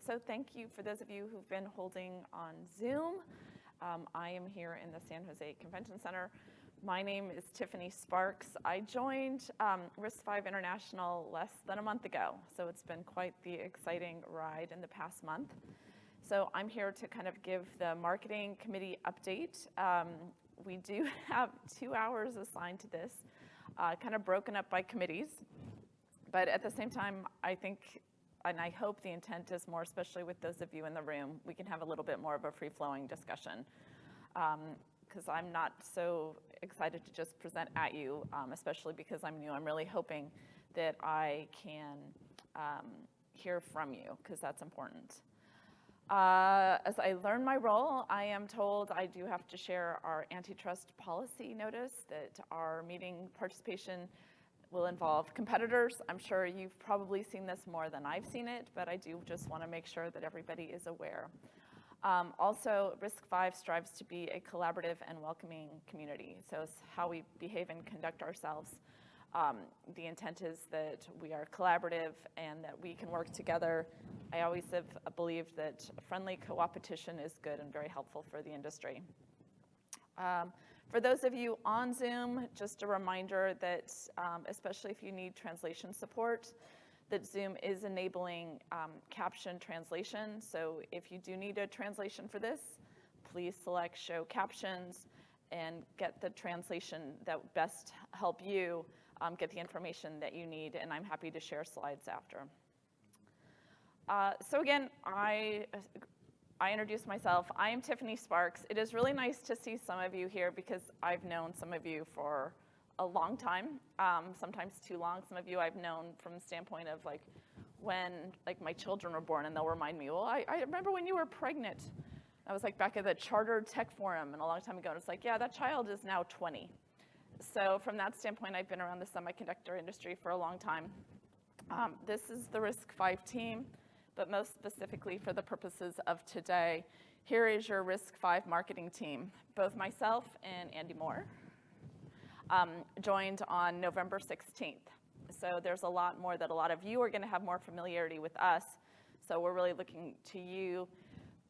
So thank you for those of you who've been holding on Zoom. I am here in the San Jose Convention Center. My name is Tiffany Sparks. I joined RISC-V International less than a month ago, so it's been quite the exciting ride in the past month. So I'm here to kind of give the marketing committee update. We do have 2 hours assigned to this, kind of broken up by committees. But at the same time, I think, and I hope the intent is more, especially with those of you in the room, we can have a little bit more of a free-flowing discussion. Because I'm not so excited to just present at you, especially because I'm new. I'm really hoping that I can hear from you, because that's important. As I learn my role, I am told I do have to share our antitrust policy notice that our meeting participation will involve competitors. I'm sure you've probably seen this more than I've seen it, but I do just want to make sure that everybody is aware. Also, RISC-V strives to be a collaborative and welcoming community. So it's how we behave and conduct ourselves. The intent is that we are collaborative and that we can work together. I always have believed that friendly co-opetition is good and very helpful for the industry. For those of you on Zoom, just a reminder that, especially if you need translation support, that Zoom is enabling caption translation. So if you do need a translation for this, please select Show Captions and get the translation that would best help you get the information that you need, and I'm happy to share slides after. So again, I introduced myself. I am Tiffany Sparks. It is really nice to see some of you here because I've known some of you for a long time, sometimes too long. Some of you I've known from the standpoint of when my children were born, and they'll remind me, well, I remember when you were pregnant. I was back at the Charter Tech Forum and a long time ago, and it's yeah, that child is now 20. So from that standpoint, I've been around the semiconductor industry for a long time. This is the RISC-V team. But most specifically for the purposes of today, here is your RISC-V marketing team. Both myself and Andy Moore joined on November 16th. So there's a lot more that a lot of you are going to have more familiarity with us. So we're really looking to you,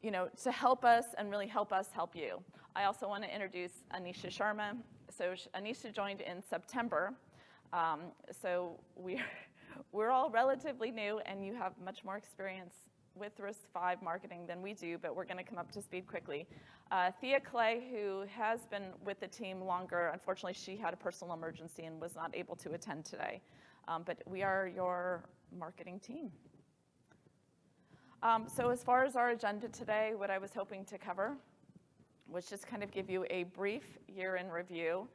to help us and really help us help you. I also want to introduce Anisha Sharma. So Anisha joined in September. So we're all relatively new, and you have much more experience with RISC-V marketing than we do, but we're going to come up to speed quickly. Thea Clay, who has been with the team longer, unfortunately she had a personal emergency and was not able to attend today. But we are your marketing team. So as far as our agenda today, what I was hoping to cover was just kind of give you a brief year in review,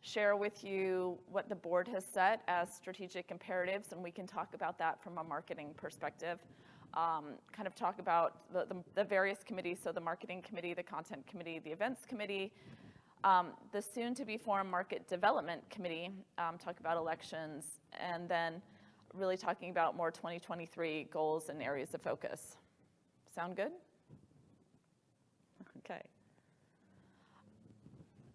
share with you what the board has set as strategic imperatives, and we can talk about that from a marketing perspective. Kind of talk about the various committees, so the marketing committee, the content committee, the events committee, the soon-to-be formed market development committee, talk about elections, and then really talking about more 2023 goals and areas of focus. Sound good? Okay.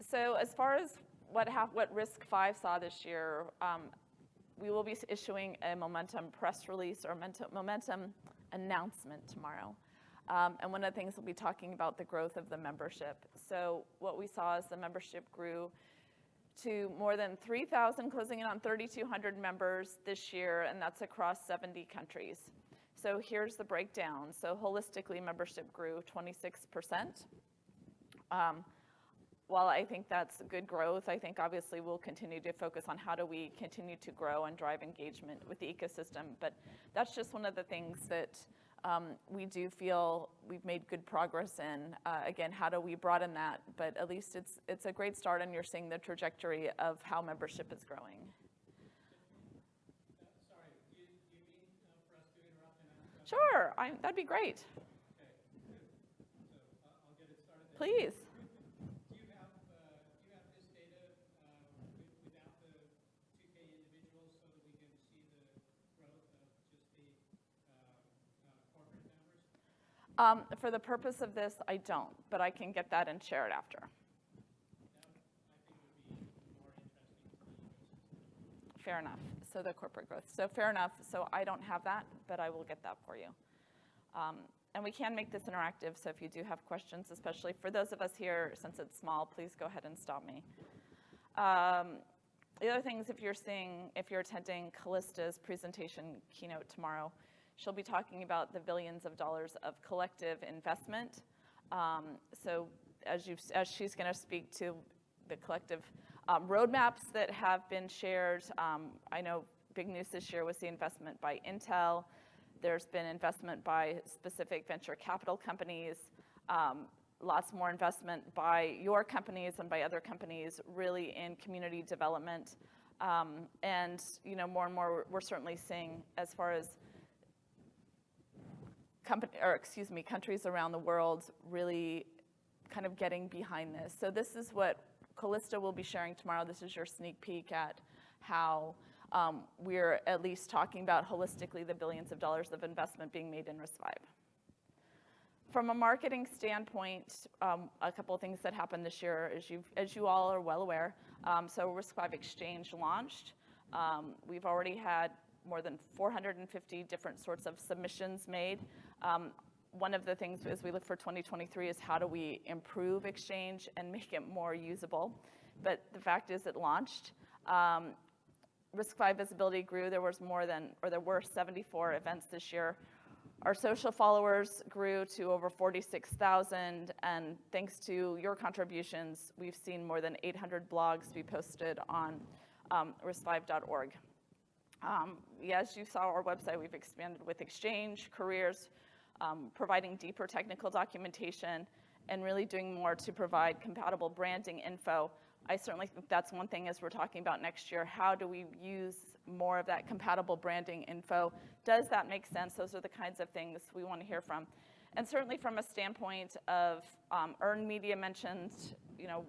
So as far as what RISC-V saw this year, we will be issuing a momentum press release or momentum announcement tomorrow. And one of the things we'll be talking about the growth of the membership. So what we saw is the membership grew to more than 3,000, closing in on 3,200 members this year, and that's across 70 countries. So here's the breakdown. So holistically, membership grew 26%. While I think that's good growth, I think obviously we'll continue to focus on how do we continue to grow and drive engagement with the ecosystem. But that's just one of the things that we do feel we've made good progress in. Again, how do we broaden that? But at least it's a great start, and you're seeing the trajectory of how membership is growing. Sorry, do you mean for us to interrupt and ask? Sure, that'd be great. Okay, good. So I'll get it started then. Please. Do you have this data without the 2K individuals so that we can see the growth of just the corporate members? For the purpose of this, I don't, but I can get that and share it after. That I think would be more interesting to the ecosystem. Fair enough. So the corporate growth. So fair enough. So I don't have that, but I will get that for you. And we can make this interactive, so if you do have questions, especially for those of us here, since it's small, please go ahead and stop me. The other things, if you're attending Callista's presentation keynote tomorrow, she'll be talking about the billions of dollars of collective investment. So as she's going to speak to the collective roadmaps that have been shared, I know big news this year was the investment by Intel. There's been investment by specific venture capital companies, lots more investment by your companies and by other companies really in community development. And more and more we're certainly seeing as far as countries around the world really kind of getting behind this. So this is what Callista will be sharing tomorrow. This is your sneak peek at how we're at least talking about holistically the billions of dollars of investment being made in RISC-V. From a marketing standpoint, a couple of things that happened this year, as you all are well aware. So RISC-V Exchange launched. We've already had more than 450 different sorts of submissions made. One of the things as we look for 2023 is how do we improve Exchange and make it more usable. But the fact is it launched. RISC-V visibility grew. There were 74 events this year. Our social followers grew to over 46,000, and thanks to your contributions, we've seen more than 800 blogs be posted on riscv.org. As you saw our website, we've expanded with Exchange, careers, providing deeper technical documentation, and really doing more to provide compatible branding info. I certainly think that's one thing as we're talking about next year. How do we use more of that compatible branding info? Does that make sense? Those are the kinds of things we want to hear from. And certainly from a standpoint of earned media mentions,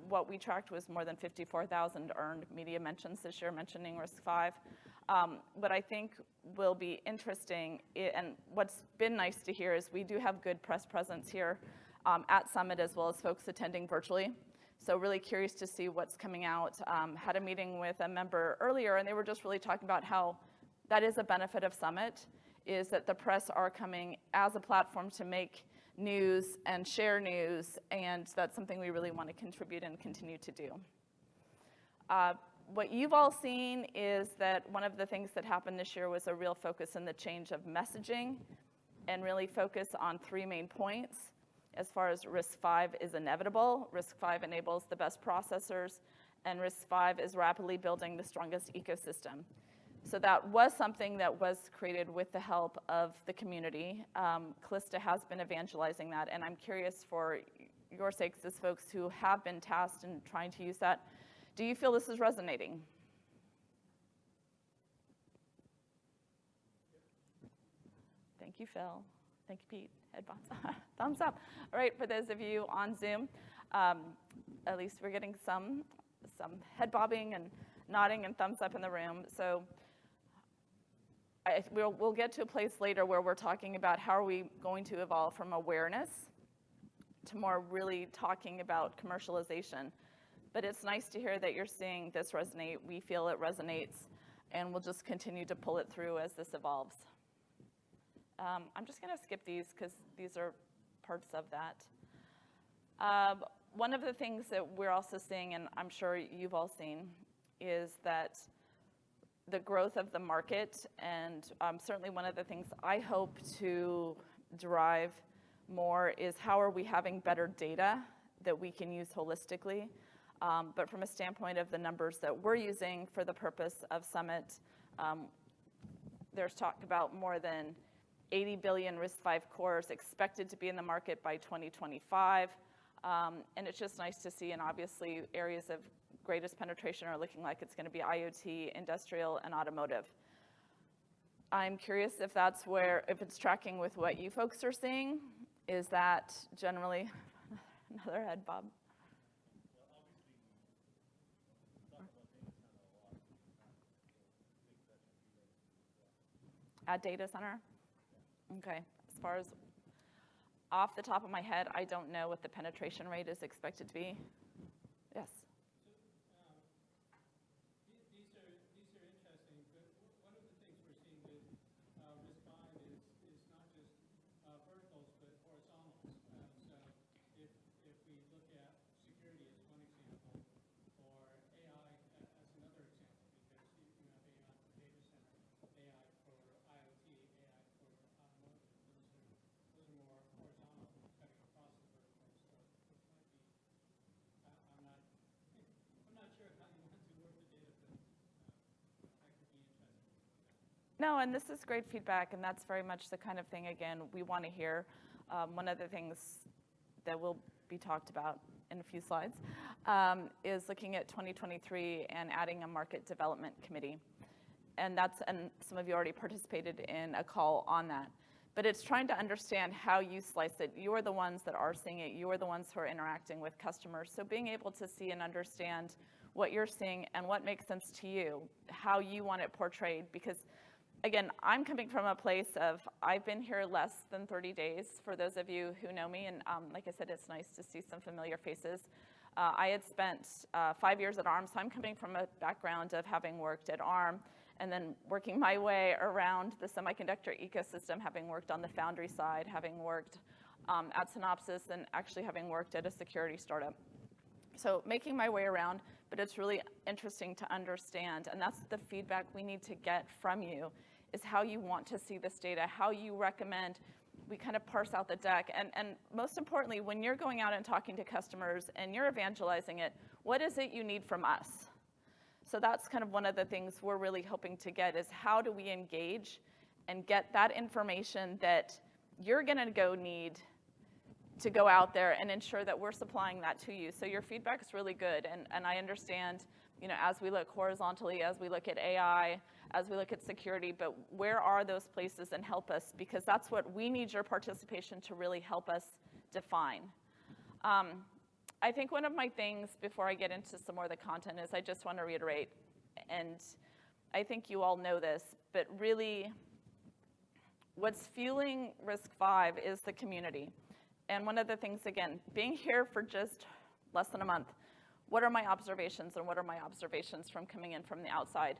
what we tracked was more than 54,000 earned media mentions this year mentioning RISC-V. What I think will be interesting, and what's been nice to hear, is we do have good press presence here at Summit as well as folks attending virtually. So really curious to see what's coming out. Had a meeting with a member earlier, and they were just really talking about how that is a benefit of Summit, is that the press are coming as a platform to make news and share news, and that's something we really want to contribute and continue to do. What you've all seen is that one of the things that happened this year was a real focus in the change of messaging and really focus on three main points. As far as RISC-V is inevitable, RISC-V enables the best processors, and RISC-V is rapidly building the strongest ecosystem. So that was something that was created with the help of the community. Callista has been evangelizing that, and I'm curious for your sakes as folks who have been tasked in trying to use that, do you feel this is resonating? Thank you, Phil. Thank you, Pete. Head bombs. Thumbs up. All right, for those of you on Zoom, at least we're getting some head bobbing and nodding and thumbs up in the room. So we'll get to a place later where we're talking about how are we going to evolve from awareness to more really talking about commercialization. But it's nice to hear that you're seeing this resonate. We feel it resonates, and we'll just continue to pull it through as this evolves. I'm just going to skip these because these are parts of that. One of the things that we're also seeing, and I'm sure you've all seen, is that the growth of the market, and certainly one of the things I hope to drive more is how are we having better data that we can use holistically. But from a standpoint of the numbers that we're using for the purpose of Summit, there's talk about more than 80 billion RISC-V cores expected to be in the market by 2025. And it's just nice to see, and obviously areas of greatest penetration are looking like it's going to be IoT, industrial, and automotive. I'm curious if that's if it's tracking with what you folks are seeing. Is that generally, another head bob? At data center? Okay, as far as off the top of my head, I don't know what the penetration rate is expected to be. Yes? These are interesting, but one of the things we're seeing with RISC-V is not just vertical No, and this is great feedback, and that's very much the kind of thing, again, we want to hear. One of the things that will be talked about in a few slides is looking at 2023 and adding a market development committee. And some of you already participated in a call on that. But it's trying to understand how you slice it. You are the ones that are seeing it. You are the ones who are interacting with customers. So being able to see and understand what you're seeing and what makes sense to you, how you want it portrayed. Because, again, I'm coming from a place of, I've been here less than 30 days, for those of you who know me. And like I said, it's nice to see some familiar faces. I had spent 5 years at ARM, so I'm coming from a background of having worked at ARM, and then working my way around the semiconductor ecosystem, having worked on the foundry side, having worked at Synopsys, and actually having worked at a security startup. So making my way around, but it's really interesting to understand, and that's the feedback we need to get from you, is how you want to see this data, how you recommend we kind of parse out the deck, and most importantly, when you're going out and talking to customers and you're evangelizing it, what is it you need from us? So that's kind of one of the things we're really hoping to get, is how do we engage and get that information that you're going to go need to go out there and ensure that we're supplying that to you. So your feedback is really good, and I understand, as we look horizontally, as we look at AI, as we look at security, but where are those places, and help us, because that's what we need your participation to really help us define. I think one of my things, before I get into some more of the content, is I just want to reiterate, and I think you all know this, but really what's fueling RISC-V is the community. And one of the things, again, being here for just less than a month, what are my observations, and what are my observations from coming in from the outside?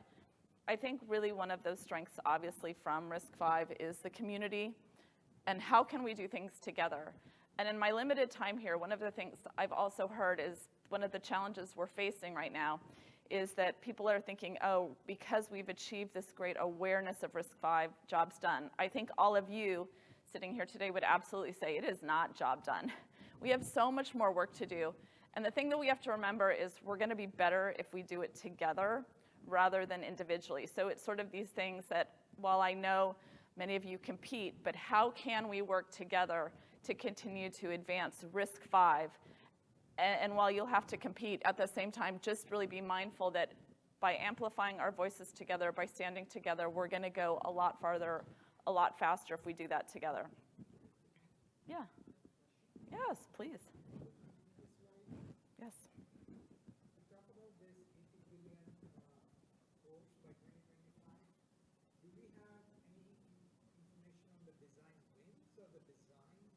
I think really one of those strengths, obviously, from RISC-V is the community, and how can we do things together? And in my limited time here, one of the things I've also heard is one of the challenges we're facing right now is that people are thinking, oh, because we've achieved this great awareness of RISC-V, job's done. I think all of you sitting here today would absolutely say it is not job done. We have so much more work to do. And the thing that we have to remember is we're going to be better if we do it together rather than individually. So it's sort of these things that, while I know many of you compete, but how can we work together to continue to advance RISC-V? And while you'll have to compete, at the same time, just really be mindful that by amplifying our voices together, by standing together, we're going to go a lot farther, a lot faster if we do that together. Yeah. Yes, please. Yes. You talk about this 80 billion goals by 2025. Do we have any information on the design wins or the design?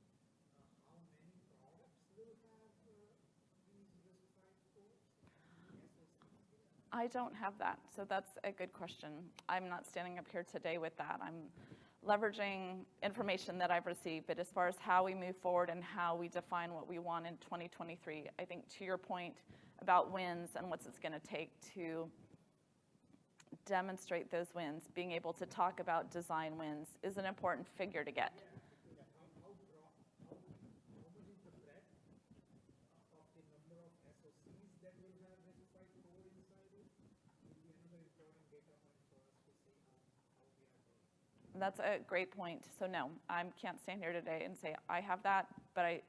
How many products will have these RISC-V goals? I don't have that, so that's a good question. I'm not standing up here today with that. I'm leveraging information that I've received, but as far as how we move forward and how we define what we want in 2023, I think to your point about wins and what's it's going to take to demonstrate those wins, being able to talk about design wins is an important figure to get. How much is the breadth of the number of SoCs that will have RISC-V core inside it? Will be another important data point for us to see how we are doing. That's a great point. So no, I can't stand here today and say I have that, but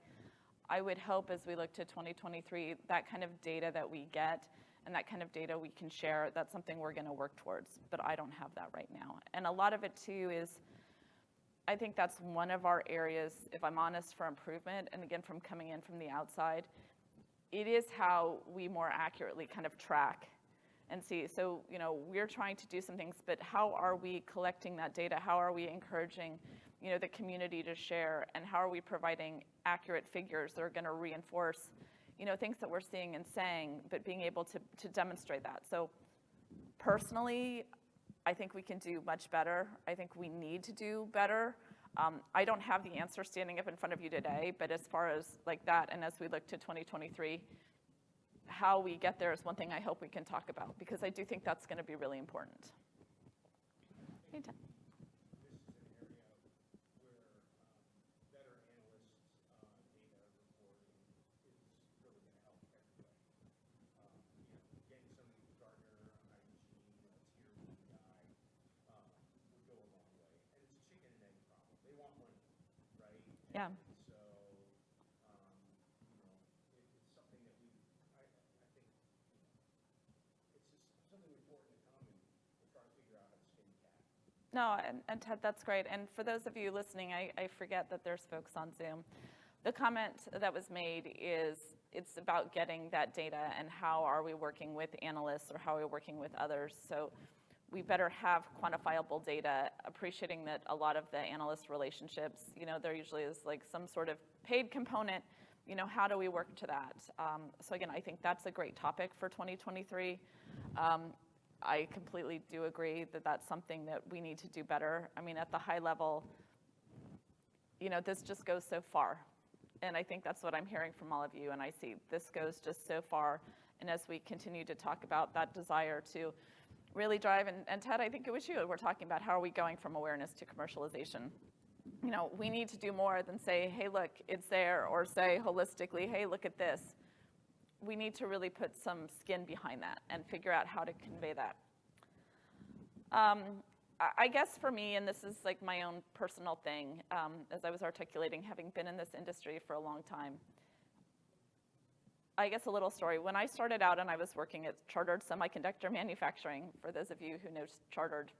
I would hope as we look to 2023, that kind of data that we get and that kind of data we can share, that's something we're going to work towards, but I don't have that right now. And a lot of it too is, I think that's one of our areas, if I'm honest, for improvement, and again, from coming in from the outside, it is how we more accurately kind of track and see. So, we're trying to do some things, but how are we collecting that data? How are we encouraging, the community to share? And how are we providing accurate figures that are going to reinforce, things that we're seeing and saying, but being able to demonstrate that? So personally, I think we can do much better. I think we need to do better. I don't have the answer standing up in front of you today, but as far as like that, and as we look to 2023, how we get there is one thing I hope we can talk about, because I do think that's going to be really important. Anytime. Getting some of these Gartner, IG, tier 1 guy would go Yeah. And so, it's something that I think, it's just something important to come and we'll try to figure out how to skin the cat. No, and Ted, that's great. And for those of you listening, I forget that there's folks on Zoom. The comment that was made is it's about getting that data and how are we working with analysts or how are we working with others. So we better have quantifiable data, appreciating that a lot of the analyst relationships, there usually is like some sort of paid component, how do we work to that? So again, I think that's a great topic for 2023. I completely do agree that that's something that we need to do better. I mean, at the high level, this just goes so far. And I think that's what I'm hearing from all of you. And I see this goes just so far. And as we continue to talk about that desire to really drive, and Ted, I think it was you, we're talking about how are we going from awareness to commercialization. We need to do more than say, hey, look, it's there, or say holistically, hey, look at this. We need to really put some skin behind that and figure out how to convey that. I guess for me, and this is like my own personal thing, as I was articulating, having been in this industry for a long time, I guess a little story. When I started out and I was working at Chartered Semiconductor Manufacturing, for those of you who know Chartered,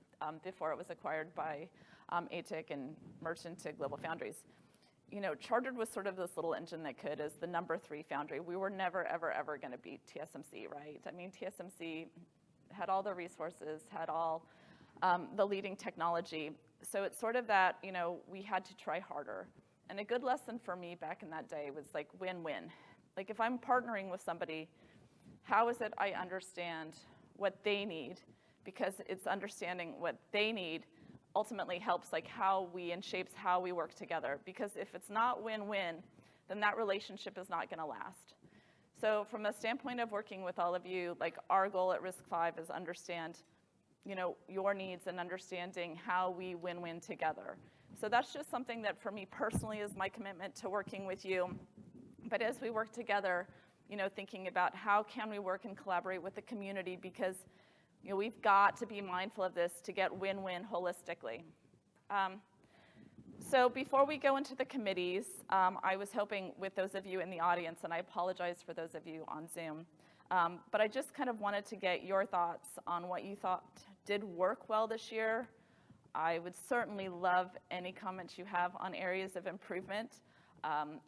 before it was acquired by ATIC and merged into Global Foundries, Chartered was sort of this little engine that could, as the number 3 foundry. We were never, ever, ever going to beat TSMC, right? I mean, TSMC had all the resources, had all the leading technology. So it's sort of that, we had to try harder. And a good lesson for me back in that day was like win-win. Like if I'm partnering with somebody, how is it I understand what they need? Because it's understanding what they need ultimately helps like how we and shapes how we work together. Because if it's not win-win, then that relationship is not going to last. So from a standpoint of working with all of you, like our goal at RISC-V is understand, your needs and understanding how we win-win together. So that's just something that for me personally is my commitment to working with you. But as we work together, thinking about how can we work and collaborate with the community, because we've got to be mindful of this to get win-win holistically. So before we go into the committees, I was hoping with those of you in the audience, and I apologize for those of you on Zoom, but I just kind of wanted to get your thoughts on what you thought did work well this year. I would certainly love any comments you have on areas of improvement.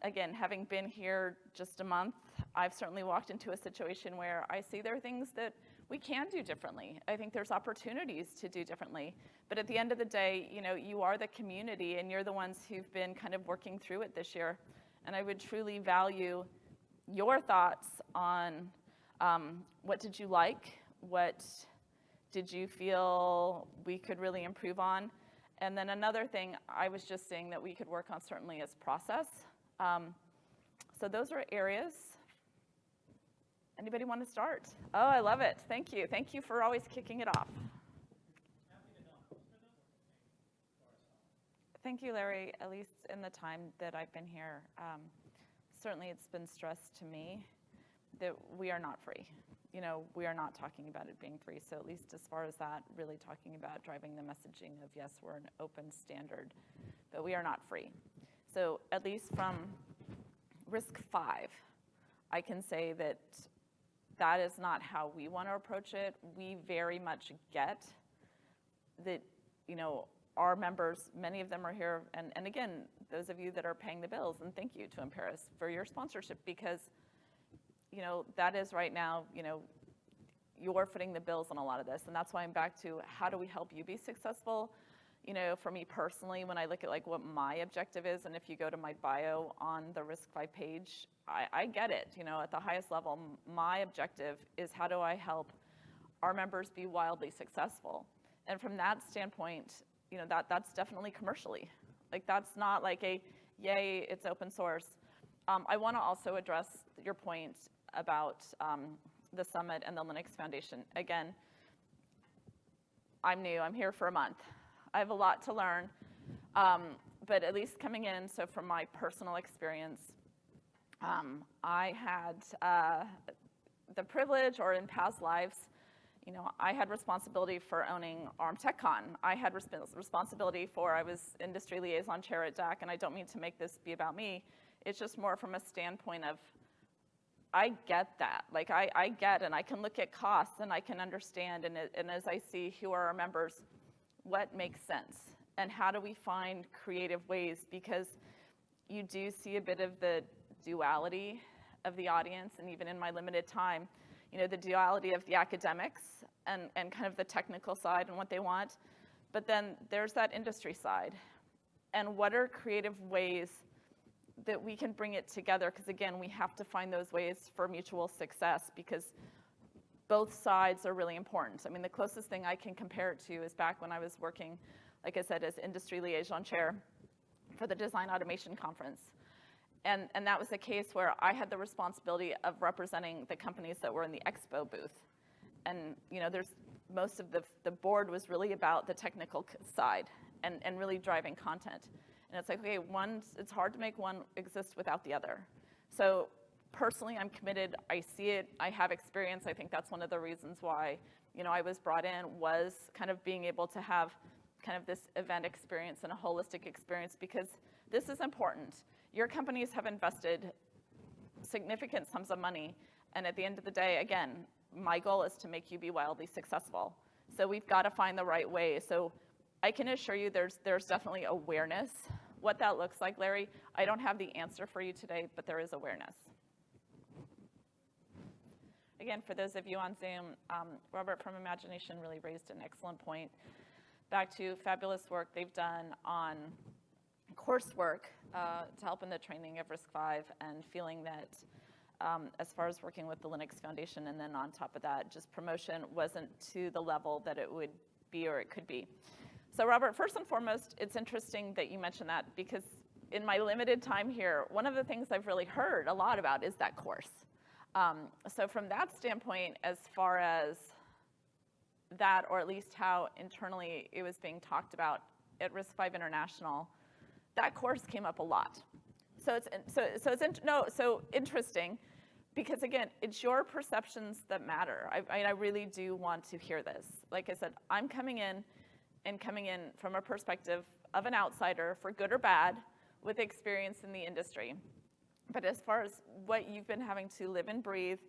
Again, having been here just a month, I've certainly walked into a situation where I see there are things that we can do differently. I think there's opportunities to do differently. But at the end of the day, you are the community and you're the ones who've been kind of working through it this year. And I would truly value your thoughts on what did you like, what did you feel we could really improve on? And then another thing, I was just saying that we could work on certainly is process. So those are areas. Anybody want to start? Oh, I love it. Thank you. Thank you for always kicking it off. Thank you, Larry, at least in the time that I've been here. Certainly it's been stressed to me that we are not free. We are not talking about it being free. So at least as far as that, really talking about driving the messaging of, yes, we're an open standard, but we are not free. So at least from RISC-V, I can say that that is not how we want to approach it. We very much get that, our members, many of them are here, and again, those of you that are paying the bills, and thank you to Imparis for your sponsorship, because that is right now, you're footing the bills on a lot of this. And that's why I'm back to how do we help you be successful? For me personally, when I look at like what my objective is, and if you go to my bio on the RISC-V page, I get it. At the highest level, my objective is how do I help our members be wildly successful? And from that standpoint, that's definitely commercially. Like that's not like a, yay, it's open source. I want to also address your point about the Summit and the Linux Foundation. Again, I'm new, I'm here for a month. I have a lot to learn, but at least coming in, so from my personal experience, I had the privilege, or in past lives, I had responsibility for owning ARM TechCon. I had responsibility for, I was industry liaison chair at DAC, and I don't mean to make this be about me. It's just more from a standpoint of, I get that. Like, I get, and I can look at costs, and I can understand, and as I see who are our members, what makes sense, and how do we find creative ways, because you do see a bit of the duality of the audience, and even in my limited time, the duality of the academics and kind of the technical side and what they want, but then there's that industry side. And what are creative ways that we can bring it together? Because again, we have to find those ways for mutual success, because both sides are really important. I mean, the closest thing I can compare it to is back when I was working, like I said, as industry liaison chair for the Design Automation Conference. And that was a case where I had the responsibility of representing the companies that were in the expo booth. And most of the board was really about the technical side and really driving content. And it's like, okay, it's hard to make one exist without the other. So personally, I'm committed. I see it. I have experience. I think that's one of the reasons why I was brought in, was kind of being able to have kind of this event experience and a holistic experience, because this is important. Your companies have invested significant sums of money, and at the end of the day, again, my goal is to make you be wildly successful. So we've got to find the right way. So I can assure you there's definitely awareness. What that looks like, Larry, I don't have the answer for you today, but there is awareness. Again, for those of you on Zoom, Robert from Imagination really raised an excellent point. Back to fabulous work they've done on coursework to help in the training of RISC-V, and feeling that as far as working with the Linux Foundation, and then on top of that, just promotion wasn't to the level that it would be or it could be. So Robert, first and foremost, it's interesting that you mentioned that, because in my limited time here, one of the things I've really heard a lot about is that course. So from that standpoint, as far as that, or at least how internally it was being talked about at RISC-V International, that course came up a lot. So it's interesting, because again, it's your perceptions that matter. I really do want to hear this. Like I said, I'm coming in from a perspective of an outsider, for good or bad, with experience in the industry. But as far as what you've been having to live and breathe,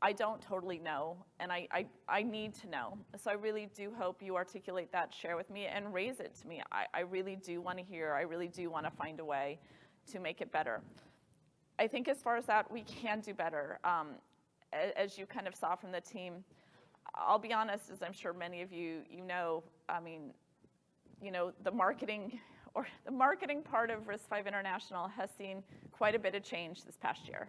I don't totally know, and I need to know. So I really do hope you articulate that, share with me, and raise it to me. I really do want to hear. I really do want to find a way to make it better. I think as far as that, we can do better. As you kind of saw from the team, I'll be honest, as I'm sure many of you know, I mean, the marketing part of RISC-V International has seen quite a bit of change this past year.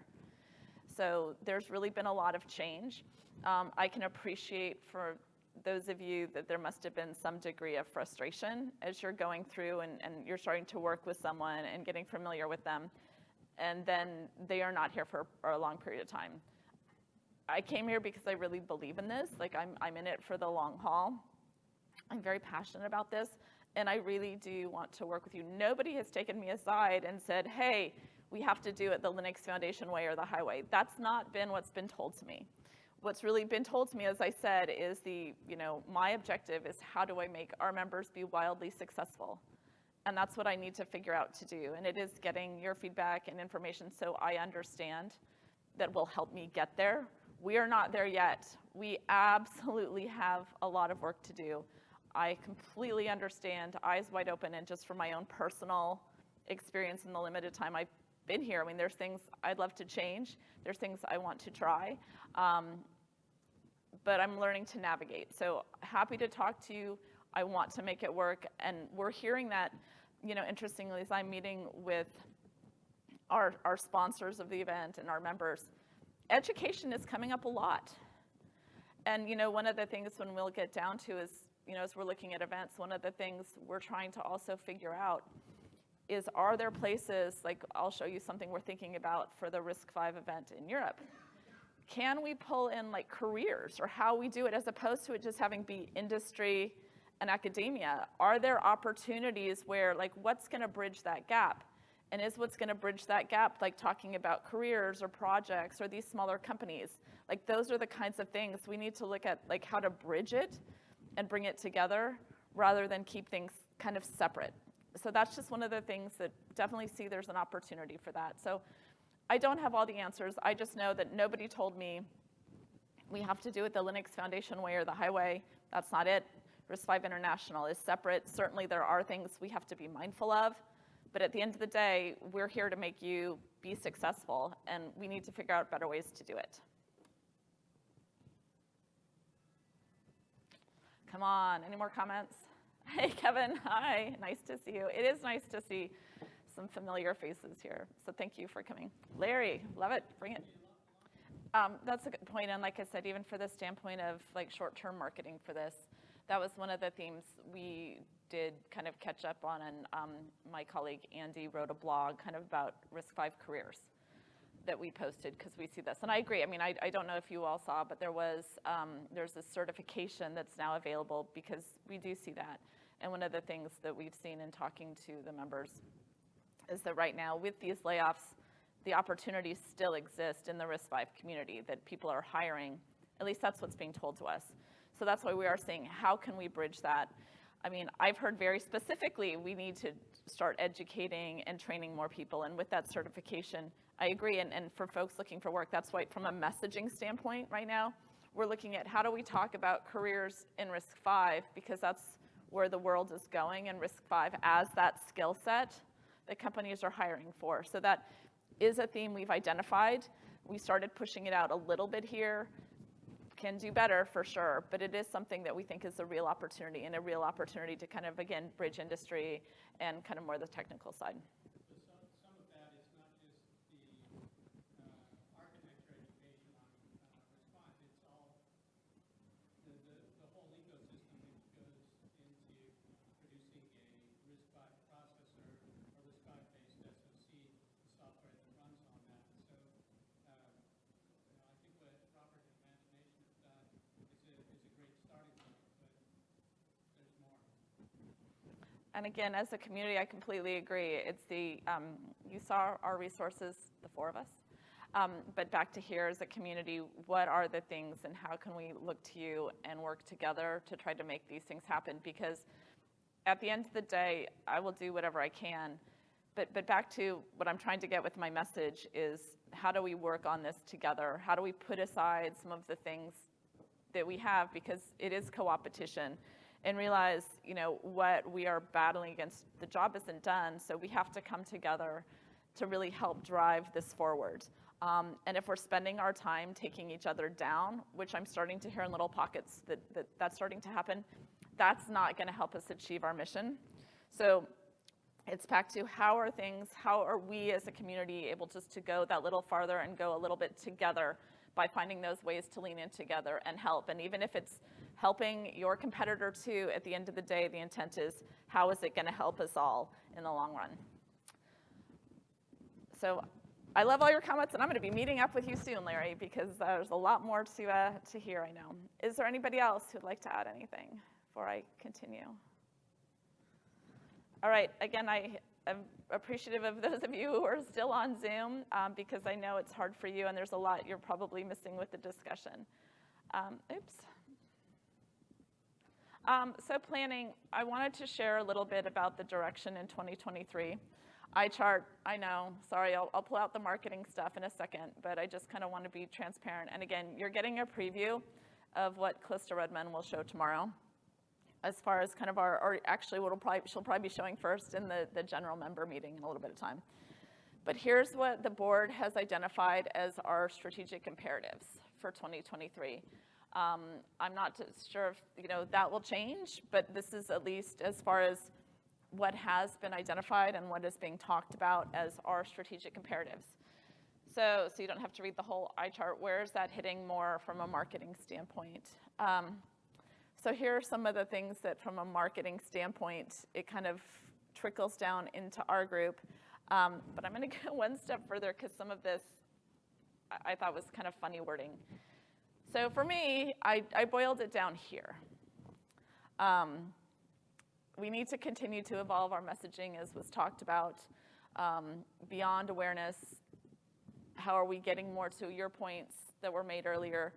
So there's really been a lot of change. I can appreciate for those of you that there must have been some degree of frustration as you're going through and you're starting to work with someone and getting familiar with them, and then they are not here for a long period of time. I came here because I really believe in this. Like, I'm in it for the long haul. I'm very passionate about this, and I really do want to work with you. Nobody has taken me aside and said, hey, we have to do it the Linux Foundation way or the highway. That's not been what's been told to me. What's really been told to me, as I said, is my objective is, how do I make our members be wildly successful? And that's what I need to figure out to do. And it is getting your feedback and information so I understand that will help me get there. We are not there yet. We absolutely have a lot of work to do. I completely understand, eyes wide open, and just from my own personal experience in the limited time I've been here, I mean, there's things I'd love to change. There's things I want to try. But I'm learning to navigate. So happy to talk to you. I want to make it work. And we're hearing that, interestingly, as I'm meeting with our sponsors of the event and our members, education is coming up a lot. And, one of the things when we'll get down to is, as we're looking at events, one of the things we're trying to also figure out is, are there places, like I'll show you something we're thinking about for the RISC-V event in Europe. Can we pull in like careers, or how we do it, as opposed to it just having be industry and academia? Are there opportunities where, like, what's going to bridge that gap? and is what's going to bridge that gap, like talking about careers or projects or these smaller companies. Like those are the kinds of things we need to look at, like how to bridge it and bring it together rather than keep things kind of separate. So that's just one of the things that definitely see there's an opportunity for that. So I don't have all the answers. I just know that nobody told me we have to do it the Linux Foundation way or the highway. That's not it. RISC-V International is separate. Certainly there are things we have to be mindful of, but at the end of the day, we're here to make you be successful, and we need to figure out better ways to do it. Come on, any more comments? Hey, Kevin, hi, nice to see you. It is nice to see some familiar faces here, so thank you for coming. Larry, love it, bring it. That's a good point, and like I said, even for the standpoint of like short-term marketing for this, that was one of the themes we did kind of catch up on, and my colleague Andy wrote a blog kind of about RISC-V careers that we posted because we see this. And I agree, I mean, I don't know if you all saw, but there's a certification that's now available because we do see that. And one of the things that we've seen in talking to the members is that right now with these layoffs, the opportunities still exist in the RISC-V community, that people are hiring. At least that's what's being told to us. So that's why we are saying, how can we bridge that? I mean, I've heard very specifically, we need to start educating and training more people. And with that certification, I agree. And for folks looking for work, that's why from a messaging standpoint right now, we're looking at how do we talk about careers in RISC-V, because that's where the world is going, and RISC-V as that skill set that companies are hiring for. So that is a theme we've identified. We started pushing it out a little bit here. Can do better for sure, but it is something that we think is a real opportunity, and a real opportunity to kind of, again, bridge industry and kind of more the technical side. So some of that is not just the architecture education on response, it's all the whole ecosystem that goes into producing a RISC-V processor or RISC-V-based SoC, the software that runs on that. So I think what Robert and Imagination have done is a great starting point, but there's more. And again, as a community, I completely agree. It's you saw our resources, the four of us. But back to here as a community, what are the things and how can we look to you and work together to try to make these things happen? Because at the end of the day, I will do whatever I can. But back to what I'm trying to get with my message is, how do we work on this together? How do we put aside some of the things that we have, because it is co-opetition, and realize, what we are battling against, the job isn't done, so we have to come together to really help drive this forward. And if we're spending our time taking each other down, which I'm starting to hear in little pockets that's starting to happen, that's not gonna help us achieve our mission. So it's back to how are we as a community able just to go that little farther and go a little bit together by finding those ways to lean in together and help. And even if it's helping your competitor too, at the end of the day, the intent is, how is it gonna help us all in the long run? So I love all your comments, and I'm gonna be meeting up with you soon, Larry, because there's a lot more to hear, I know. Is there anybody else who'd like to add anything before I continue? All right, again, I am appreciative of those of you who are still on Zoom, because I know it's hard for you, and there's a lot you're probably missing with the discussion. So planning, I wanted to share a little bit about the direction in 2023. iChart, I know, sorry, I'll pull out the marketing stuff in a second, but I just kind of want to be transparent. And again, you're getting a preview of what Calista Redmond will show tomorrow, as far as kind of she'll probably be showing first in the general member meeting in a little bit of time. But here's what the board has identified as our strategic imperatives for 2023. I'm not sure if that will change, but this is at least as far as what has been identified and what is being talked about as our strategic imperatives. So you don't have to read the whole iChart. Where is that hitting more from a marketing standpoint? So here are some of the things that from a marketing standpoint, it kind of trickles down into our group. But I'm gonna go one step further, because some of this I thought was kind of funny wording. So for me, I boiled it down here. We need to continue to evolve our messaging, as was talked about. Beyond awareness, how are we getting more to your points that were made earlier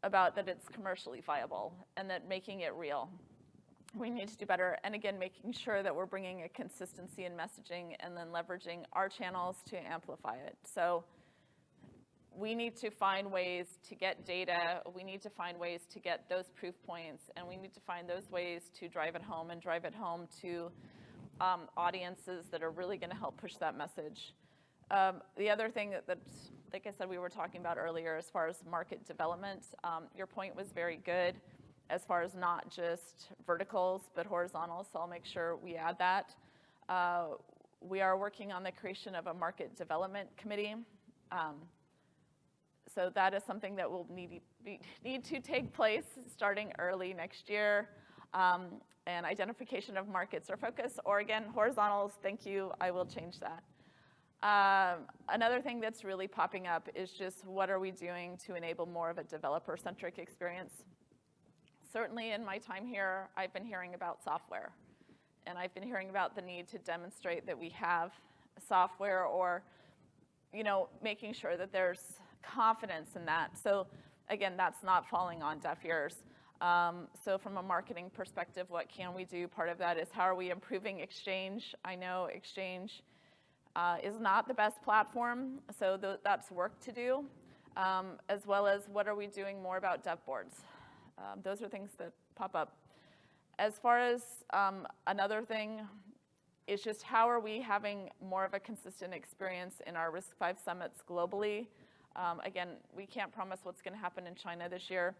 about that it's commercially viable and that making it real. We need to do better, and again, making sure that we're bringing a consistency in messaging and then leveraging our channels to amplify it. So we need to find ways to get data, we need to find ways to get those proof points, and we need to find those ways to drive it home and drive it home to audiences that are really gonna help push that message. The other thing that's, like I said, we were talking about earlier as far as market development, your point was very good as far as not just verticals, but horizontals, so I'll make sure we add that. We are working on the creation of a market development committee. So that is something that will need to take place starting early next year. And identification of markets or focus, or again, horizontals, thank you, I will change that. Another thing that's really popping up is just what are we doing to enable more of a developer-centric experience? Certainly in my time here, I've been hearing about software. And I've been hearing about the need to demonstrate that we have software, or making sure that there's confidence in that. So again, that's not falling on deaf ears. So from a marketing perspective, what can we do? Part of that is how are we improving Exchange? I know Exchange is not the best platform, so that's work to do, as well as what are we doing more about dev boards? Those are things that pop up. As far as another thing is just how are we having more of a consistent experience in our RISC-V summits globally? Again, we can't promise what's going to happen in China this year.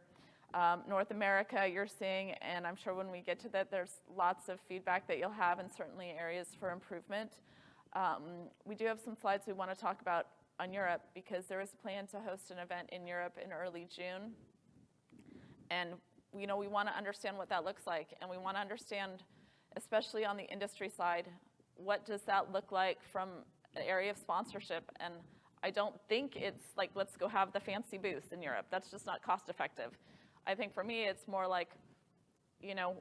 North America, you're seeing, and I'm sure when we get to that, there's lots of feedback that you'll have and certainly areas for improvement. We do have some slides we want to talk about on Europe because there is a plan to host an event in Europe in early June. And we want to understand what that looks like, and we want to understand, especially on the industry side, what does that look like from an area of sponsorship? And I don't think it's like, let's go have the fancy booth in Europe. That's just not cost effective. I think for me, it's more like,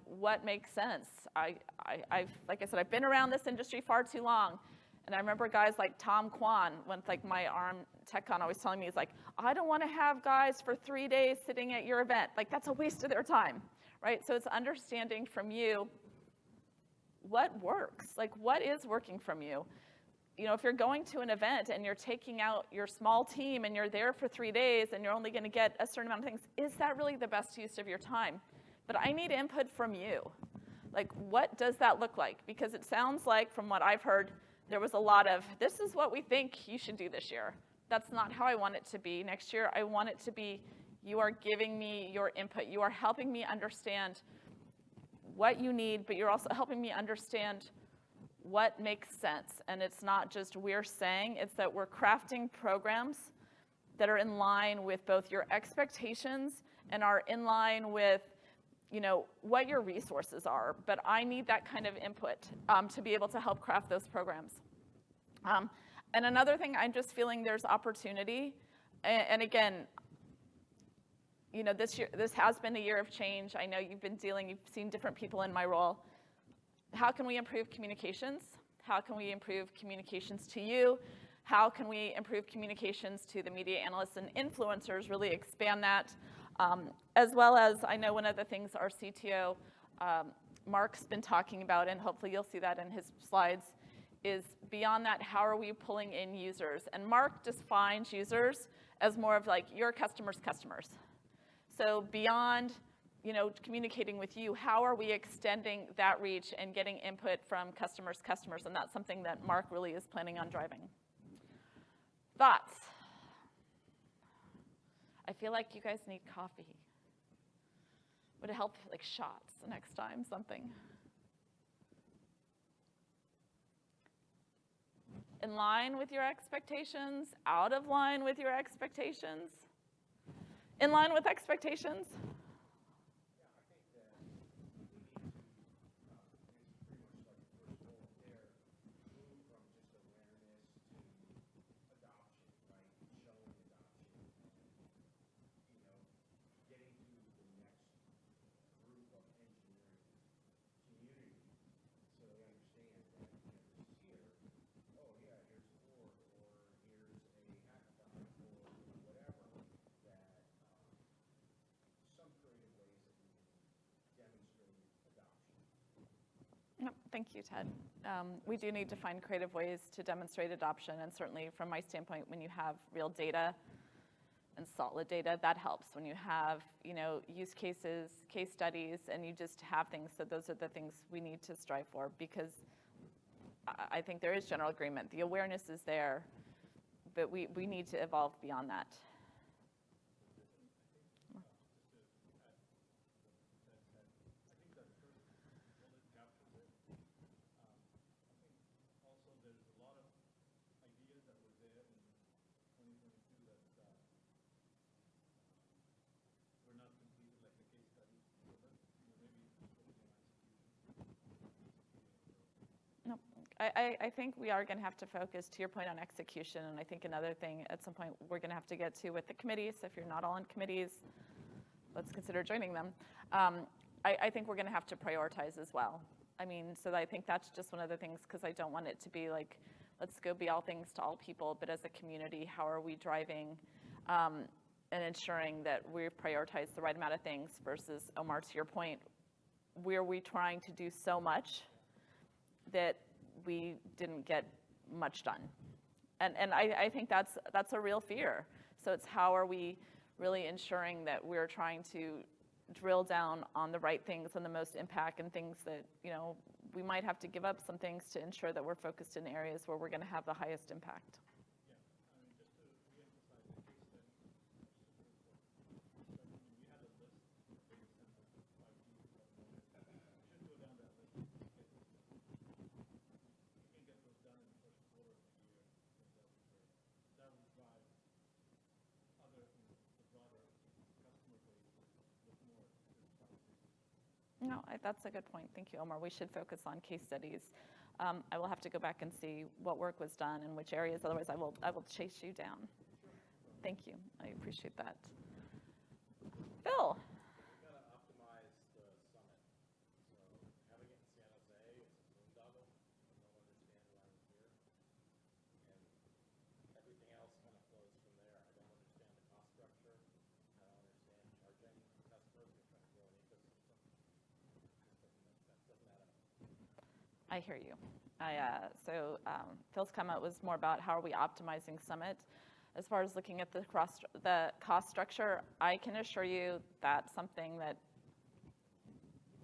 what makes sense? Like I said, I've been around this industry far too long. And I remember guys like Tom Kwan, when like my ARM TechCon always telling me, he's like, I don't want to have guys for 3 days sitting at your event. Like, that's a waste of their time, right? So it's understanding from you what works. Like, what is working from you? If you're going to an event and you're taking out your small team and you're there for 3 days and you're only going to get a certain amount of things, is that really the best use of your time? But I need input from you. Like, what does that look like? Because it sounds like, from what I've heard, there was a lot of, this is what we think you should do this year. That's not how I want it to be. Next year, I want it to be, you are giving me your input. You are helping me understand what you need, but you're also helping me understand what makes sense. And it's not just we're saying, it's that we're crafting programs that are in line with both your expectations and are in line with what your resources are. But I need that kind of input to be able to help craft those programs. And another thing, I'm just feeling there's opportunity. And again, this has been a year of change. I know you've seen different people in my role. How can we improve communications? How can we improve communications to you? How can we improve communications to the media analysts and influencers, really expand that? As well as, I know one of the things our CTO, Mark's been talking about, and hopefully you'll see that in his slides, is beyond that, how are we pulling in users? And Mark defines users as more of like your customers' customers. So beyond communicating with you, how are we extending that reach and getting input from customers' customers? And that's something that Mark really is planning on driving. Thoughts? I feel like you guys need coffee. Would it help, like shots next time, something? In line with your expectations? Out of line with your expectations? In line with expectations? Thank you, Ted. We do need to find creative ways to demonstrate adoption, and certainly from my standpoint, when you have real data and solid data, that helps. When you have, use cases, case studies, and you just have things, so those are the things we need to strive for, because I think there is general agreement. The awareness is there, but we need to evolve beyond that. I think we are going to have to focus, to your point, on execution, and I think another thing at some point we're going to have to get to with the committees. If you're not all on committees, let's consider joining them. I think we're going to have to prioritize as well. I mean, so I think that's just one of the things, because I don't want it to be like, let's go be all things to all people, but as a community, how are we driving and ensuring that we prioritize the right amount of things versus, Omar, to your point, where we trying to do so much that we didn't get much done. And I think that's a real fear. So it's how are we really ensuring that we're trying to drill down on the right things and the most impact, and things that, we might have to give up some things to ensure that we're focused in areas where we're going to have the highest impact. No, that's a good point. Thank you, Omar. We should focus on case studies. I will have to go back and see what work was done in which areas. Otherwise, I will chase you down. Thank you. I appreciate that. Phil. We gotta optimize the summit. So having it in San Jose, it's a boondoggle. I don't understand why we're here. And everything else kind of flows from there. I don't understand the cost structure. I don't understand charging customers. We're trying to grow an ecosystem. That doesn't add up. I hear you. Phil's comment was more about how are we optimizing Summit. As far as looking at the cost structure, I can assure you that's something that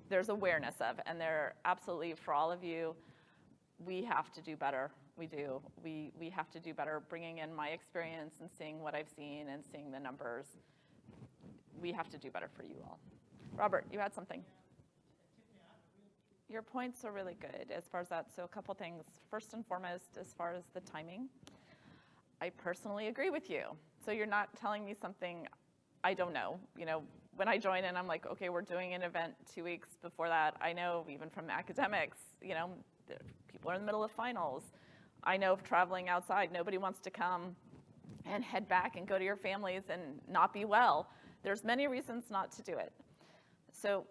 there's awareness of, and there absolutely, for all of you, we have to do better. We do. We have to do better, bringing in my experience and seeing what I've seen and seeing the numbers. We have to do better for you all. Robert, you had something. Your points are really good as far as that. So a couple things. First and foremost, as far as the timing, I personally agree with you. So you're not telling me something I don't know. When I join in, I'm like, okay, we're doing an event 2 weeks before that. I know even from academics, people are in the middle of finals. I know of traveling outside, nobody wants to come and head back and go to your families and not be well. There's many reasons not to do it. So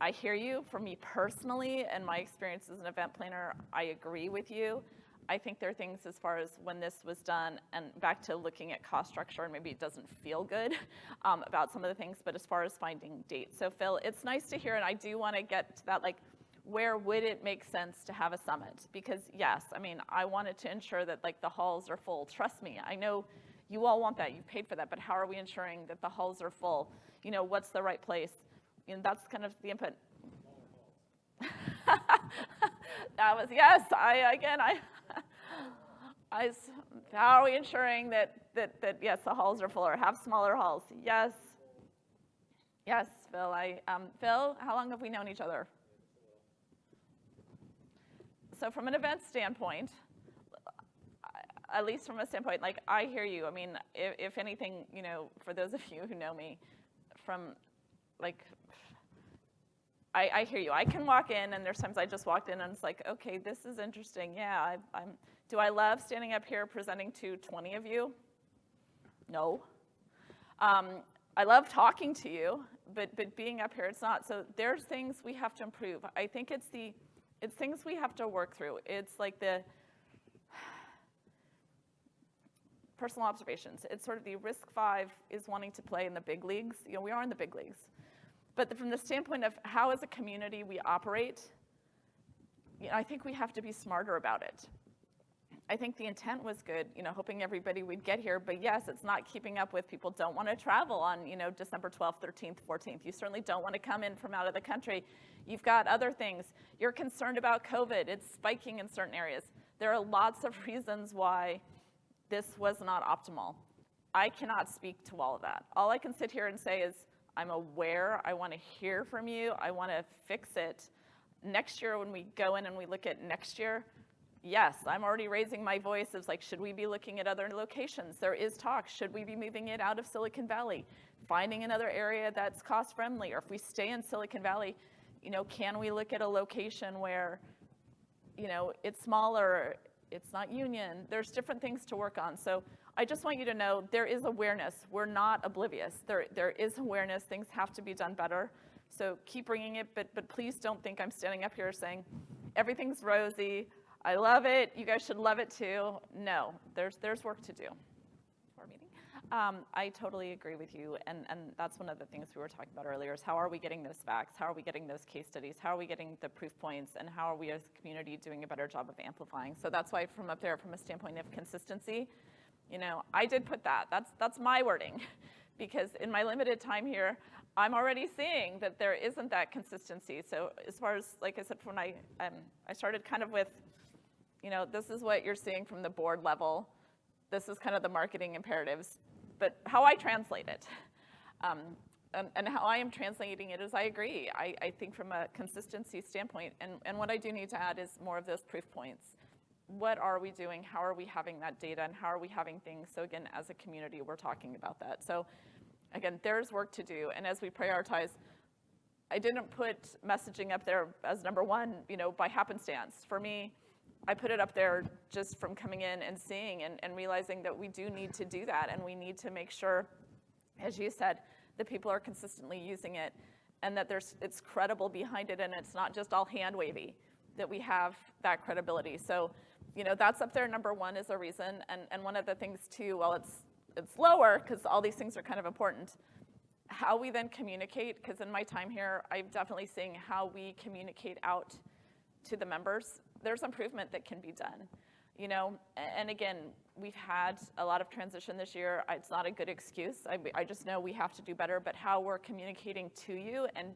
I hear you. For me personally, and my experience as an event planner, I agree with you. I think there are things as far as when this was done, and back to looking at cost structure, and maybe it doesn't feel good about some of the things, but as far as finding dates. So Phil, it's nice to hear, and I do want to get to that, where would it make sense to have a summit? Because yes, I wanted to ensure that the halls are full. Trust me, I know you all want that, you paid for that, but how are we ensuring that the halls are full? What's the right place? That's kind of the input. That was, yes, how are we ensuring that yes, the halls are full, or have smaller halls? Yes. Yes, Phil. Phil, how long have we known each other? So from an event standpoint, at least from a standpoint, I hear you. If anything, for those of you who know me, from I hear you. I can walk in, and there's times I just walked in, and it's like, okay, this is interesting. Yeah, do I love standing up here presenting to 20 of you? No. I love talking to you, but being up here, it's not. So there's things we have to improve. I think it's things we have to work through. It's like the personal observations. It's sort of the RISC-V is wanting to play in the big leagues. We are in the big leagues. But from the standpoint of how as a community we operate, I think we have to be smarter about it. I think the intent was good, hoping everybody would get here, but yes, it's not keeping up with people don't want to travel on, December 12th, 13th, 14th. You certainly don't want to come in from out of the country. You've got other things. You're concerned about COVID. It's spiking in certain areas. There are lots of reasons why this was not optimal. I cannot speak to all of that. All I can sit here and say is, I'm aware, I want to hear from you, I want to fix it. Next year, when we go in and we look at next year, yes, I'm already raising my voice of like, should we be looking at other locations? There is talk, should we be moving it out of Silicon Valley? Finding another area that's cost friendly, or if we stay in Silicon Valley, can we look at a location where, it's smaller, it's not union, there's different things to work on. So I just want you to know there is awareness. We're not oblivious. There is awareness. Things have to be done better. So keep bringing it, but please don't think I'm standing up here saying everything's rosy. I love it. You guys should love it too. No, there's work to do. For our meeting. I totally agree with you, and that's one of the things we were talking about earlier is how are we getting those facts? How are we getting those case studies? How are we getting the proof points? And how are we as a community doing a better job of amplifying? So that's why from up there, from a standpoint of consistency, I did put that. That's my wording, because in my limited time here, I'm already seeing that there isn't that consistency. So as far as, like I said, when I started kind of with, this is what you're seeing from the board level. This is kind of the marketing imperatives, but how I translate it, and how I am translating it is I agree. I think from a consistency standpoint, and what I do need to add is more of those proof points. What are we doing? How are we having that data? And how are we having things? So again, as a community, we're talking about that. So again, there's work to do. And as we prioritize, I didn't put messaging up there as number one, by happenstance. For me, I put it up there just from coming in and seeing and realizing that we do need to do that. And we need to make sure, as you said, that people are consistently using it and that it's credible behind it and it's not just all hand wavy, that we have that credibility. So, that's up there. Number one is a reason. And one of the things too, while it's lower, because all these things are kind of important, how we then communicate, because in my time here, I'm definitely seeing how we communicate out to the members. There's improvement that can be done, and again, we've had a lot of transition this year. It's not a good excuse. I just know we have to do better, but how we're communicating to you and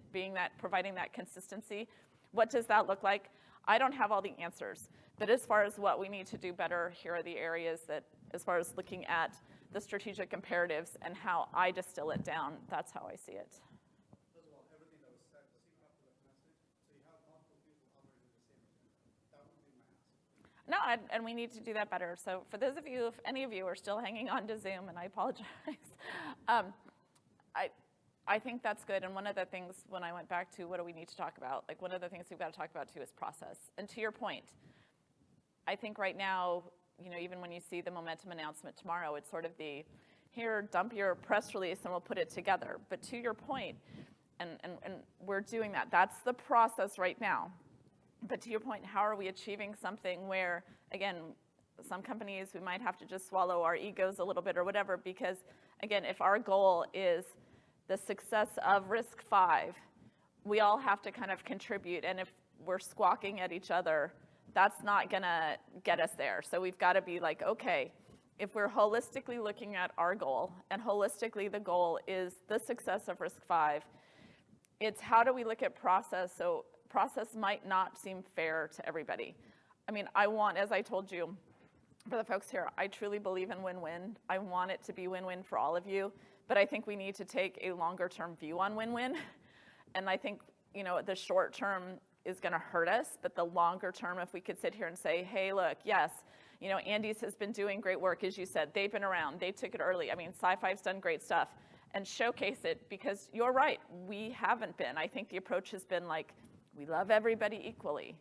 providing that consistency, what does that look like? I don't have all the answers, but as far as what we need to do better, here are the areas that, as far as looking at the strategic imperatives and how I distill it down, that's how I see it. First of all, everything that was said, does it have to the message? So you have multiple people operating the same agenda. That would be my ask. No, and we need to do that better. So for those of you, if any of you are still hanging on to Zoom, and I apologize, I think that's good. And one of the things when I went back to what do we need to talk about, like one of the things we've got to talk about too is process. And to your point, I think right now, even when you see the momentum announcement tomorrow, it's sort of here, dump your press release and we'll put it together. But to your point, and we're doing that. That's the process right now. But to your point, how are we achieving something where, again, some companies, we might have to just swallow our egos a little bit or whatever, because again, if our goal is the success of RISC-V, we all have to kind of contribute. And if we're squawking at each other, that's not gonna get us there. So we've gotta be like, okay, if we're holistically looking at our goal, and holistically the goal is the success of RISC-V, it's how do we look at process? So process might not seem fair to everybody. I mean, as I told you, for the folks here, I truly believe in win-win. I want it to be win-win for all of you, but I think we need to take a longer-term view on win-win. And I think, the short term is gonna hurt us, but the longer term, if we could sit here and say, hey, look, yes, Andy's has been doing great work, as you said. They've been around, they took it early. I mean, Sci-Fi's done great stuff. And showcase it, because you're right, we haven't been. I think the approach has been like, we love everybody equally.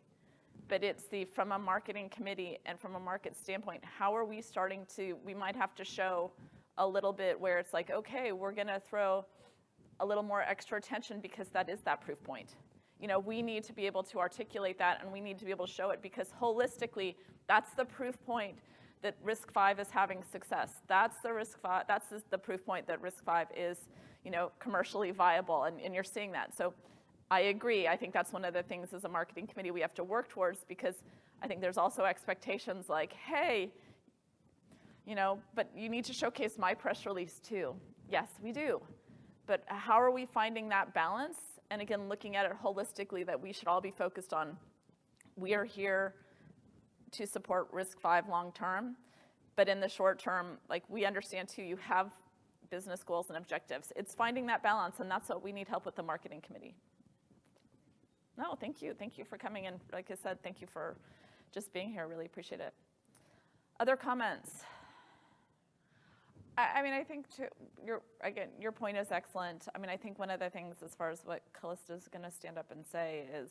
But it's from a marketing committee and from a market standpoint, how are we starting to, we might have to show a little bit where it's like, okay, we're gonna throw a little more extra attention because that is that proof point. We need to be able to articulate that and we need to be able to show it, because holistically, that's the proof point that RISC-V is having success. That's the proof point that RISC-V is, commercially viable, and you're seeing that. So I agree. I think that's one of the things as a marketing committee we have to work towards, because I think there's also expectations like, hey, but you need to showcase my press release too. Yes, we do. But how are we finding that balance? And again, looking at it holistically, that we should all be focused on, we are here to support RISC-V long term, but in the short term, like, we understand too, you have business goals and objectives. It's finding that balance, and that's what we need help with the marketing committee. No, thank you. Thank you for coming in. Like I said, thank you for just being here. Really appreciate it. Other comments? I mean, I think your point is excellent. I mean, I think one of the things as far as what Callista's going to stand up and say is,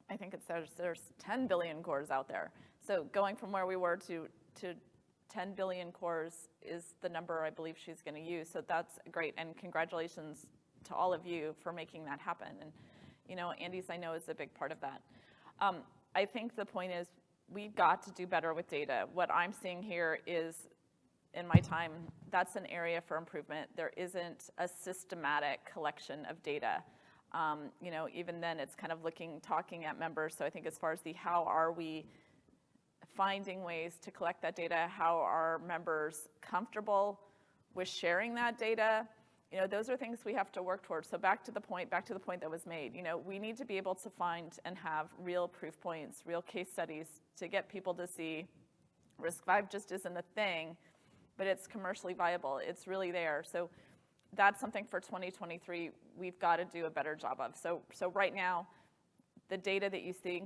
I think there's 10 billion cores out there. So going from where we were to 10 billion cores is the number I believe she's going to use. So that's great, and congratulations to all of you for making that happen. And Andy's, I know, is a big part of that. I think the point is, we've got to do better with data. What I'm seeing here is, in my time, that's an area for improvement. There isn't a systematic collection of data. Even then, it's kind of talking at members. So I think as far as how are we finding ways to collect that data, how are members comfortable with sharing that data, those are things we have to work towards. So back to the point that was made, we need to be able to find and have real proof points, real case studies to get people to see RISC-V just isn't a thing, but it's commercially viable. It's really there. So that's something for 2023 we've got to do a better job of. So right now, the data that you see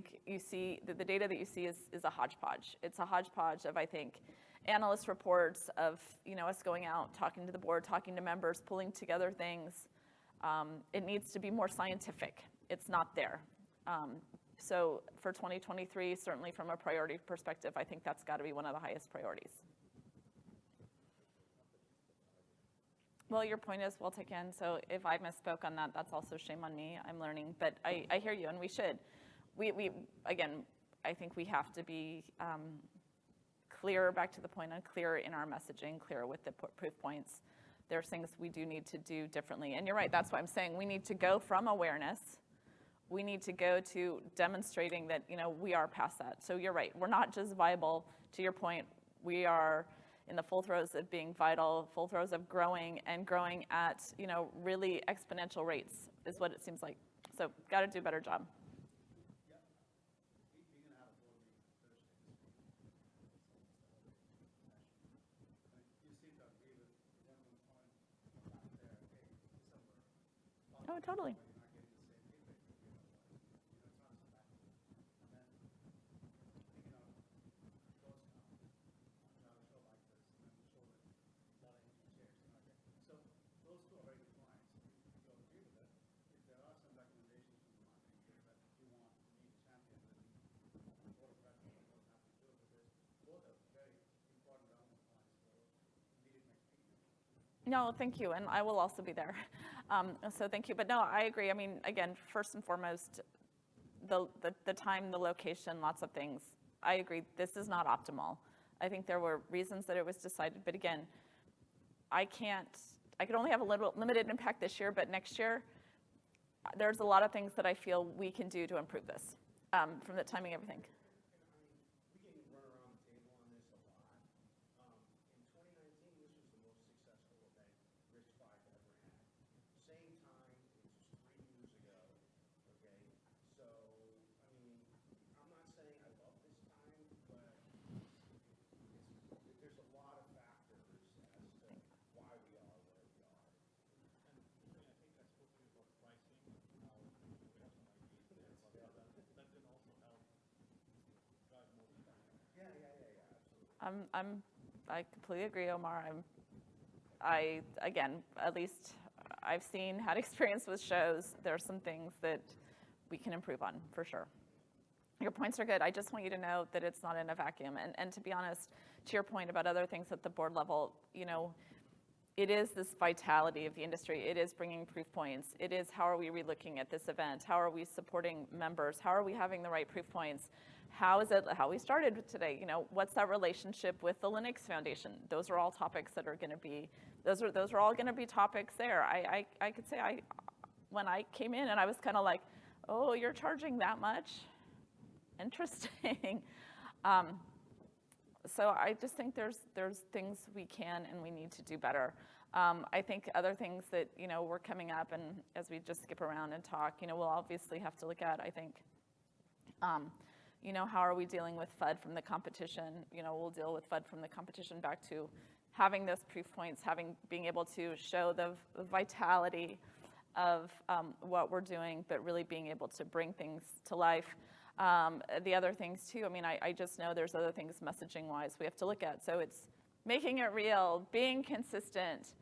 is a hodgepodge. It's a hodgepodge of, I think, analyst reports of us going out, talking to the board, talking to members, pulling together things. It needs to be more scientific. It's not there. So for 2023, certainly from a priority perspective, I think that's got to be one of the highest priorities. Well, your point is well taken. So if I misspoke on that, that's also shame on me. I'm learning, but I hear you, and we should. We again, I think we have to be clearer, back to the point, and clearer in our messaging, clearer with the proof points. There's things we do need to do differently. And you're right, that's why I'm saying we need to go from awareness. We need to go to demonstrating that, we are past that. So you're right, we're not just viable, to your point, we are in the full throes of being vital, full throes of growing, and growing at, really exponential rates is what it seems like. So got to do a better job. Yep. We're going to have a board meeting Thursday. You seem to agree with the gentleman's point back there. Hey, December. Oh, totally. You're not getting the same feedback you get otherwise. It's not so bad. And then, thinking of those now, I'll show like this, and then show that a lot of empty chairs. So those two are very good points. If you agree with it, if there are some recommendations from the marketing here that you want me to champion, then the board of directors are more than happy to do it, because both are very important relevant points for immediate next meeting. No, thank you, and I will also be there. So thank you. But no, I agree. I mean, again, first and foremost, the time, the location, lots of things. I agree. This is not optimal. I think there were reasons that it was decided, but again, I could only have a little limited impact this year, but next year, there's a lot of things that I feel we can do to improve this, from the timing, everything. We can run around the table on this a lot. In 2019, this was the most successful event RISC-V ever had. Same time, it was just 3 years ago, okay? So, I mean, I'm not saying I love this time, but there's a lot of factors as to why we are where we are. And I think that's spoken about pricing, how we have some ideas there about that. That can also help drive more traffic. Yeah, absolutely. I completely agree, Omar. Again, at least I've had experience with shows. There are some things that we can improve on, for sure. Your points are good. I just want you to know that it's not in a vacuum. And to be honest, to your point about other things at the board level, it is this vitality of the industry. It is bringing proof points. It is how are we relooking at this event? How are we supporting members? How are we having the right proof points? How we started today? What's that relationship with the Linux Foundation? Those are all topics that are going to be, those are all going to be topics there. I could say when I came in, and I was kind of like, oh, you're charging that much? Interesting. So I just think there's things we can and we need to do better. I think other things that, we're coming up, and as we just skip around and talk, we'll obviously have to look at, I think, how are we dealing with FUD from the competition? We'll deal with FUD from the competition back to having those proof points, being able to show the vitality of what we're doing, but really being able to bring things to life. The other things too, I just know there's other things messaging-wise we have to look at. So it's making it real, being consistent,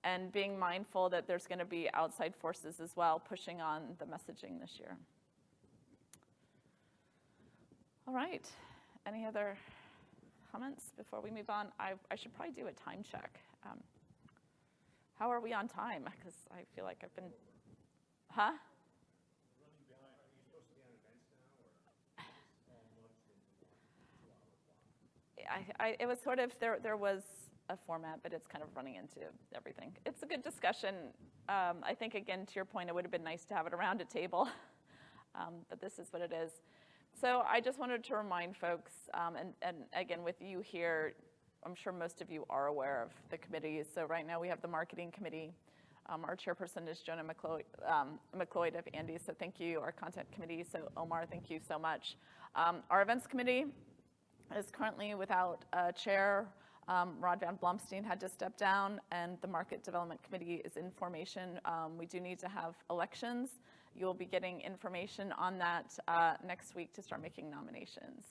and being mindful that there's going to be outside forces as well pushing on the messaging this year. All right, any other comments before we move on? I should probably do a time check. How are we on time? Because I feel like I've been, huh? Running behind, are you supposed to be on events now, or almost into 1 2 hour clock? It was sort of, there was a format, but it's kind of running into everything. It's a good discussion. I think, again, to your point, it would have been nice to have it around a table, but this is what it is. So I just wanted to remind folks, and again, with you here, I'm sure most of you are aware of the committees. So right now we have the marketing committee. Our chairperson is Jonah McLeod of Andy, so thank you. Our content committee, so Omar, thank you so much. Our events committee is currently without a chair. Rod Van Blomstein had to step down, and the market development committee is in formation. We do need to have elections. You'll be getting information on that next week to start making nominations.